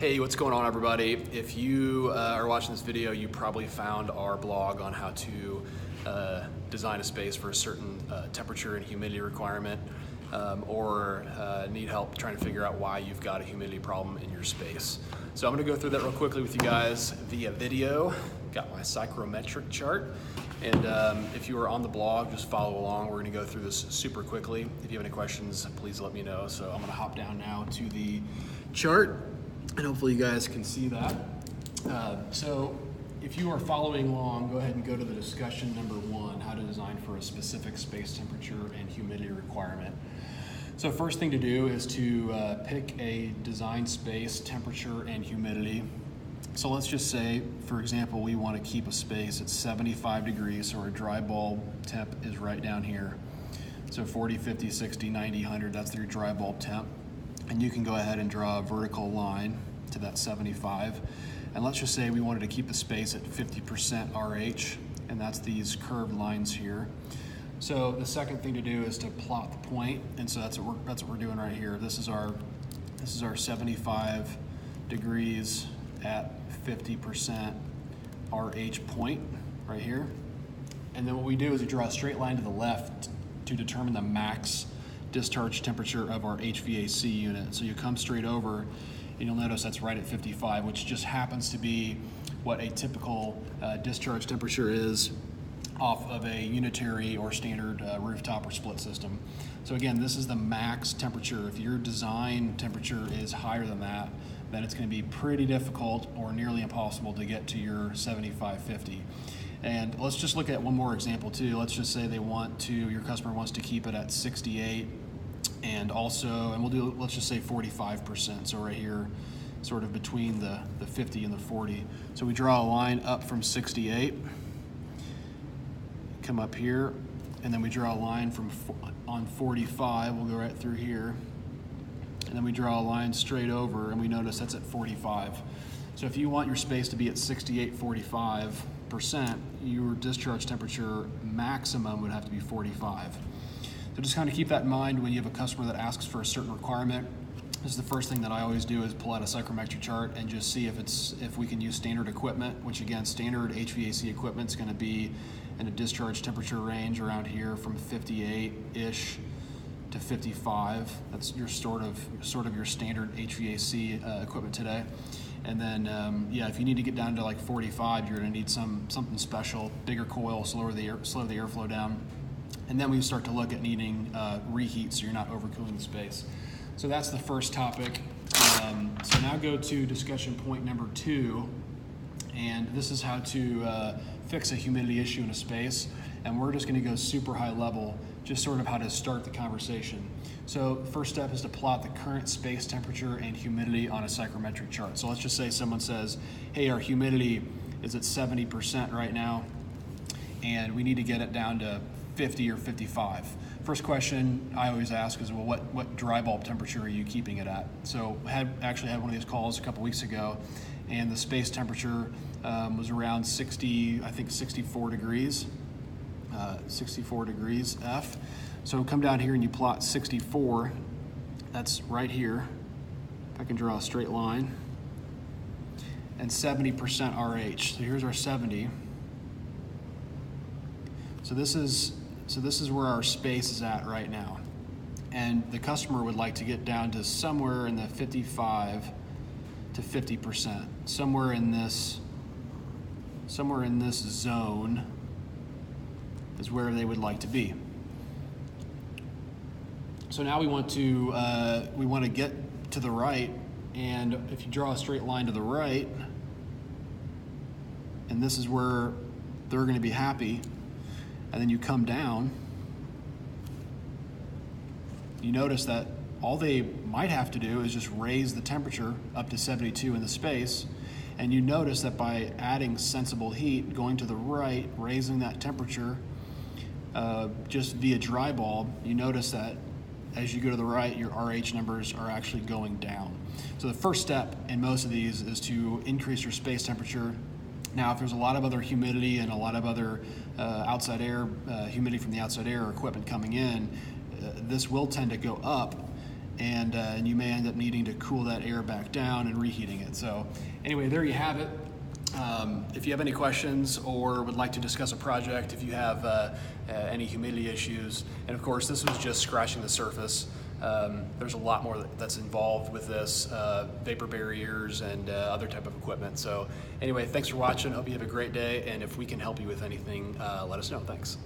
Hey, what's going on, everybody? If you are watching this video, you probably found our blog on how to design a space for a certain temperature and humidity requirement, or need help trying to figure out why you've got a humidity problem in your space. So I'm going to go through that real quickly with you guys via video. Got my psychrometric chart, and if you are on the blog, just follow along. We're going to go through this super quickly. If you have any questions, please let me know. So I'm going to hop down now to the chart, and hopefully you guys can see that. So if you are following along, go ahead and go to the discussion number 1, how to design for a specific space temperature and humidity requirement. So first thing to do is to pick a design space temperature and humidity. So let's just say, for example, we want to keep a space at 75 degrees, so our dry bulb temp is right down here. So 40, 50, 60, 90, 100, that's your dry bulb temp. And you can go ahead and draw a vertical line to that 75. And let's just say we wanted to keep the space at 50% RH, and that's these curved lines here. So the second thing to do is to plot the point, and so that's what we're doing right here. This is our 75 degrees at 50% RH point right here. And then what we do is we draw a straight line to the left to determine the max discharge temperature of our HVAC unit. So you come straight over and you'll notice that's right at 55, which just happens to be what a typical discharge temperature is off of a unitary or standard rooftop or split system. So again, this is the max temperature. If your design temperature is higher than that, then it's going to be pretty difficult or nearly impossible to get to your 75-50. And let's just look at one more example too. Let's just say your customer wants to keep it at 68, and let's just say 45%. So right here, sort of between the 50 and the 40. So we draw a line up from 68, come up here, and then we draw a line on 45. We'll go right through here. And then we draw a line straight over, and we notice that's at 45. So if you want your space to be at 68, 45%, your discharge temperature maximum would have to be 45. So just kind of keep that in mind when you have a customer that asks for a certain requirement. This is the first thing that I always do, is pull out a psychrometric chart and just see if we can use standard equipment, which again, standard HVAC equipment is going to be in a discharge temperature range around here from 58-ish to 55. That's your sort of your standard HVAC equipment today. And then, if you need to get down to like 45, you're going to need something special, bigger coil, slow the airflow down. And then we start to look at needing reheat, so you're not overcooling the space. So that's the first topic. So now go to discussion point number 2, and this is how to fix a humidity issue in a space. And we're just going to go super high level, just sort of how to start the conversation. So first step is to plot the current space temperature and humidity on a psychrometric chart. So let's just say someone says, hey, our humidity is at 70% right now, and we need to get it down to 50 or 55. First question I always ask is, well, what dry bulb temperature are you keeping it at? So actually had one of these calls a couple weeks ago, and the space temperature was around 64 degrees. 64 degrees F. So come down here and you plot 64. That's right here. If I can draw a straight line. And 70% RH. So here's our 70. So this is where our space is at right now. And the customer would like to get down to somewhere in the 55 to 50%. Somewhere in this zone is where they would like to be. So now we want to get to the right, and if you draw a straight line to the right, and this is where they're going to be happy, and then you come down, you notice that all they might have to do is just raise the temperature up to 72 in the space, and you notice that by adding sensible heat, going to the right, raising that temperature, just via dry bulb, you notice that as you go to the right, your RH numbers are actually going down. So the first step in most of these is to increase your space temperature. Now, if there's a lot of other humidity and a lot of other outside air, humidity from the outside air or equipment coming in, this will tend to go up. and you may end up needing to cool that air back down and reheating it. So anyway, there you have it. If you have any questions or would like to discuss a project, if you have any humidity issues, and of course this was just scratching the surface. There's a lot more that's involved with this, vapor barriers and other type of equipment. So anyway, thanks for watching. Hope you have a great day, and if we can help you with anything, let us know. Thanks.